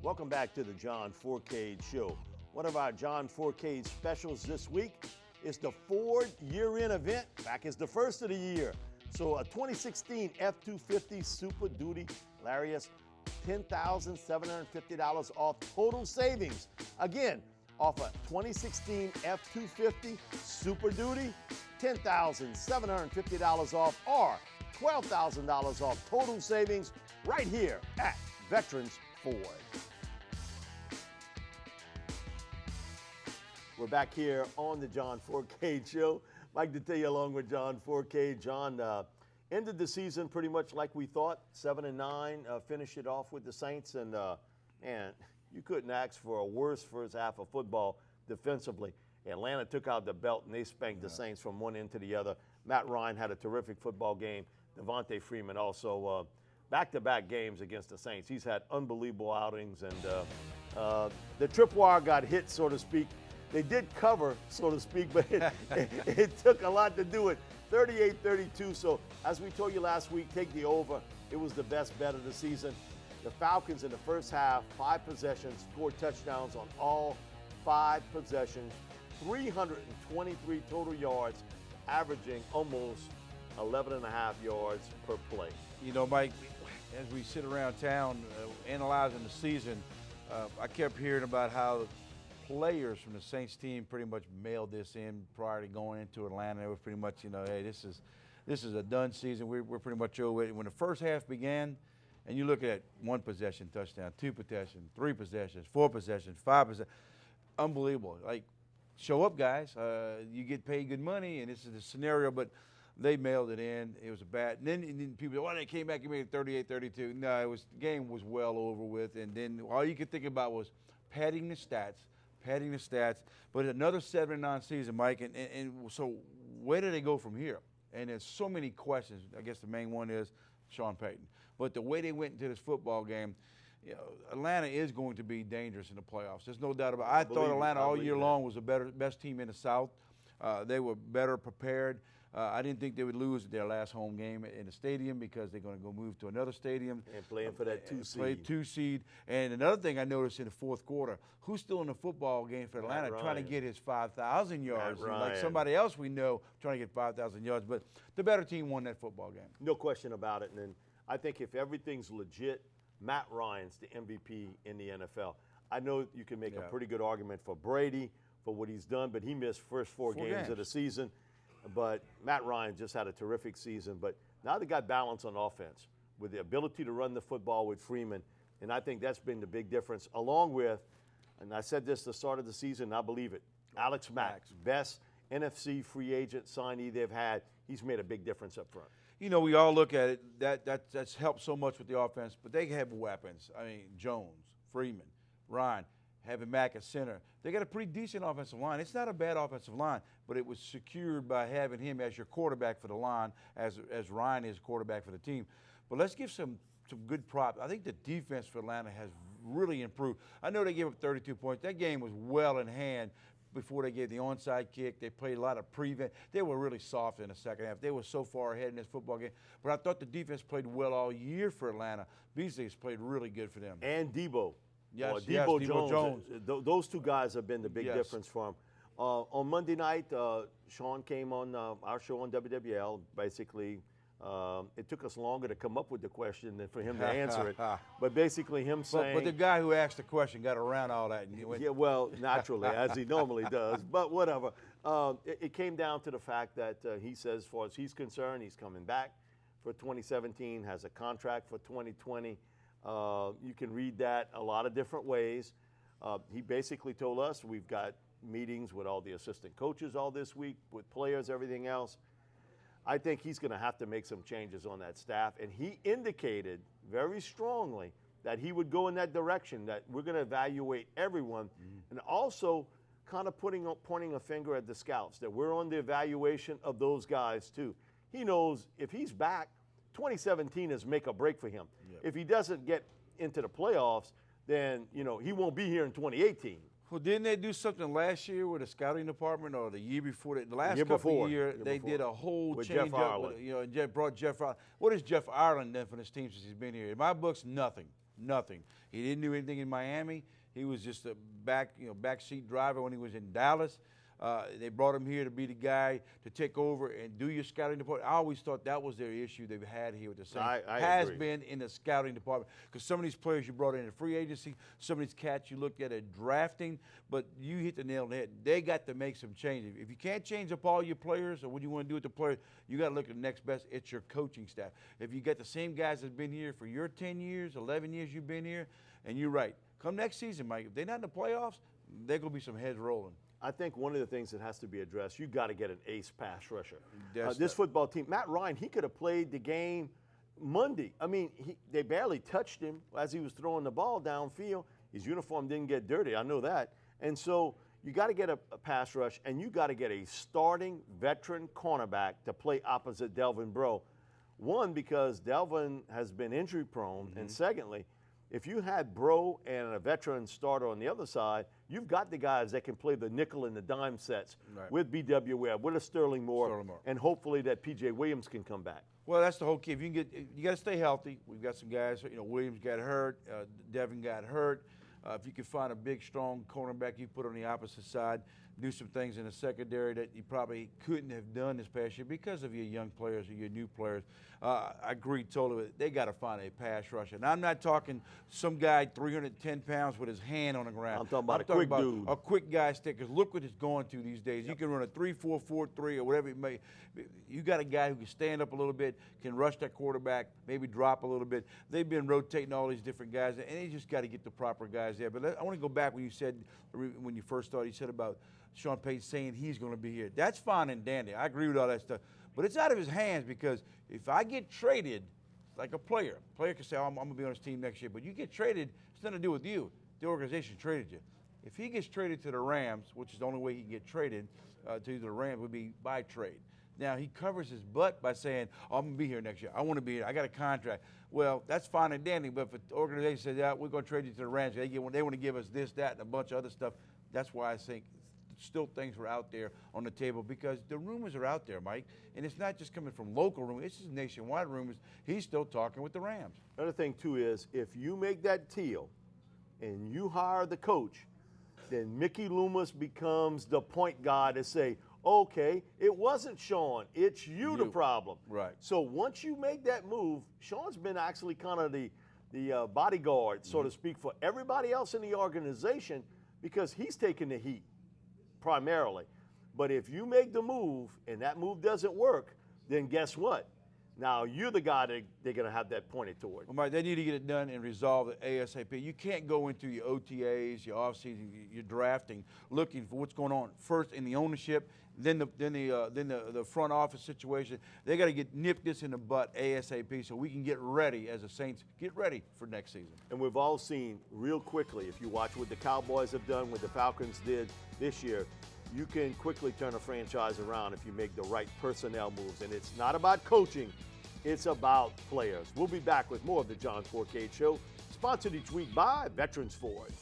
Welcome back to the John Fourcade Show. One of our John Fourcade specials this week is the Ford year-end event. Back is the first of the year. So a 2016 F-250 Super Duty Lariat, $10,750 off total savings. Again, off a 2016 F-250 Super Duty, $10,750 off or $12,000 off total savings right here at Veterans Ford. We're back here on the John Fourcade Show. I'd like to tell you, along with John Fourcade, John ended the season pretty much like we thought, 7-9, finished it off with the Saints, and man, you couldn't ask for a worse first half of football defensively. Atlanta took out the belt and they spanked the Saints from one end to the other. Matt Ryan had a terrific football game. Devontae Freeman also back-to-back games against the Saints. He's had unbelievable outings, and the tripwire got hit, so to speak. They did cover, so to speak, but it took a lot to do it. 38-32, so as we told you last week, take the over. It was the best bet of the season. The Falcons in the first half, 5 possessions, scored touchdowns on all 5 possessions, 323 total yards, averaging almost 11.5 yards per play. You know, Mike, as we sit around town analyzing the season, I kept hearing about how players from the Saints team pretty much mailed this in prior to going into Atlanta. It was pretty much, you know, hey, this is a done season. We're pretty much over it. When the first half began, and you look at 1 possession touchdown, 2 possessions, 3 possessions, 4 possessions, 5 possessions, unbelievable. Like, show up, guys. You get paid good money, and this is the scenario, but they mailed it in. It was a bad. And then people, well, they came back and made it 38-32. No, the game was well over with, and then all you could think about was padding the stats. But another 7-9 season, Mike, and so where do they go from here? And there's so many questions. I guess the main one is Sean Payton. But the way they went into this football game, you know, Atlanta is going to be dangerous in the playoffs. There's no doubt about it. I thought Atlanta all year long was the best team in the South. They were better prepared. I didn't think they would lose their last home game in the stadium because they're going to go move to another stadium. And playing for that 2 seed. Play 2 seed. And another thing I noticed in the fourth quarter, who's still in the football game for Atlanta trying to get his 5,000 yards? Like somebody else we know trying to get 5,000 yards. But the better team won that football game. No question about it. And then I think if everything's legit, Matt Ryan's the MVP in the NFL. I know you can make a pretty good argument for Brady for what he's done, but he missed first four games of the season. But Matt Ryan just had a terrific season. But now they got balance on offense with the ability to run the football with Freeman. And I think that's been the big difference, along with, and I said this at the start of the season, and I believe it, Alex Mack, best NFC free agent signee they've had. He's made a big difference up front. You know, we all look at it, that's helped so much with the offense, but they have weapons. I mean, Jones, Freeman, Ryan, having Mack at center. They got a pretty decent offensive line. It's not a bad offensive line, but it was secured by having him as your quarterback for the line, as Ryan is quarterback for the team. But let's give some good props. I think the defense for Atlanta has really improved. I know they gave up 32 points. That game was well in hand before they gave the onside kick. They played a lot of prevent. They were really soft in the second half. They were so far ahead in this football game. But I thought the defense played well all year for Atlanta. Beasley's played really good for them. And Debo. Yes, Debo Debo Jones. Those two guys have been the big difference for him. On Monday night, Sean came on our show on WWL. Basically, it took us longer to come up with the question than for him to answer it. But basically him saying. But the guy who asked the question got around all that. Yeah, well, naturally, as he normally does. But whatever. It came down to the fact that he says, as far as he's concerned, he's coming back for 2017, has a contract for 2020. You can read that a lot of different ways. He basically told us we've got meetings with all the assistant coaches all this week, with players, everything else. I think he's going to have to make some changes on that staff. And he indicated very strongly that he would go in that direction, that we're going to evaluate everyone. And also kind of pointing a finger at the scouts, that we're on the evaluation of those guys too. He knows if he's back, 2017 is make or break for him. Yep. If he doesn't get into the playoffs, then, you know, he won't be here in 2018. Well, didn't they do something last year with the scouting department, or the year before? The last couple of years, they did a whole change up. You know, and brought Jeff Ireland. What has Jeff Ireland done for this team since he's been here? In my books, nothing. Nothing. He didn't do anything in Miami. He was just a backseat driver when he was in Dallas. They brought him here to be the guy to take over and do your scouting department. I always thought that was their issue they've had here with the Saints. I has agree. been in the scouting department, because some of these players you brought in free agency, some of these cats you looked at drafting, but you hit the nail on the head. They got to make some changes. If you can't change up all your players or what you want to do with the players, you got to look at the next best. It's your coaching staff. If you got the same guys that's been here for your 10 years, 11 years you've been here, and you're right. Come next season, Mike, if they're not in the playoffs, there's going to be some heads rolling. I think one of the things that has to be addressed, you got to get an ace pass rusher. That's This football team, Matt Ryan, he could have played the game Monday. I mean, they barely touched him as he was throwing the ball downfield. His uniform didn't get dirty. I know that. And so you got to get a pass rush, and you got to get a starting veteran cornerback to play opposite Delvin Breaux. One, because Delvin has been injury prone, and secondly, if you had Breaux and a veteran starter on the other side, you've got the guys that can play the nickel and the dime sets with B.W. Webb, with a Sterling Moore, and hopefully that P.J. Williams can come back. Well, that's the whole key. If you got to stay healthy. We've got some guys. Williams got hurt. Devin got hurt. If you could find a big, strong cornerback you put on the opposite side, do some things in the secondary that you probably couldn't have done this past year because of your young players or your new players. I agree totally with it. They got to find a pass rusher. And I'm not talking some guy 310 pounds with his hand on the ground. I'm talking about a quick dude. A quick guy stick, because look what it's going to these days. You can run a 3-4, 4-3 or whatever it may. You got a guy who can stand up a little bit, can rush that quarterback, maybe drop a little bit. They've been rotating all these different guys, and they just got to get the proper guys there. But I want to go back when you said, when you first started, you said about Sean Payton saying he's going to be here. That's fine and dandy. I agree with all that stuff. But it's out of his hands, because if I get traded, like a player can say, I'm going to be on his team next year. But you get traded, it's nothing to do with you. The organization traded you. If he gets traded to the Rams, which is the only way he can get traded to the Rams, would be by trade. Now, he covers his butt by saying, I'm going to be here next year. I want to be here. I got a contract. Well, that's fine and dandy, but if the organization says, yeah, we're going to trade you to the Rams, they want to give us this, that, and a bunch of other stuff, that's why I think still things are out there on the table, because the rumors are out there, Mike, and it's not just coming from local rumors, it's just nationwide rumors. He's still talking with the Rams. Another thing, too, is if you make that deal and you hire the coach, then Mickey Loomis becomes the point guy to say, okay, it wasn't Sean, it's you the problem. Right. So once you make that move, Sean's been actually kind of the bodyguard, so to speak, for everybody else in the organization, because he's taking the heat primarily. But if you make the move and that move doesn't work, then guess what? Now you're the guy that they're going to have that pointed toward. Well, Mike, they need to get it done and resolve it ASAP. You can't go into your OTAs, your offseason, your drafting, looking for what's going on first in the ownership, then the front office situation. They got to nip this in the butt ASAP so we can get ready as the Saints. Get ready for next season. And we've all seen real quickly, if you watch what the Cowboys have done, what the Falcons did this year, you can quickly turn a franchise around if you make the right personnel moves. And it's not about coaching, it's about players. We'll be back with more of the John Fourcade Show, sponsored each week by Veterans Ford.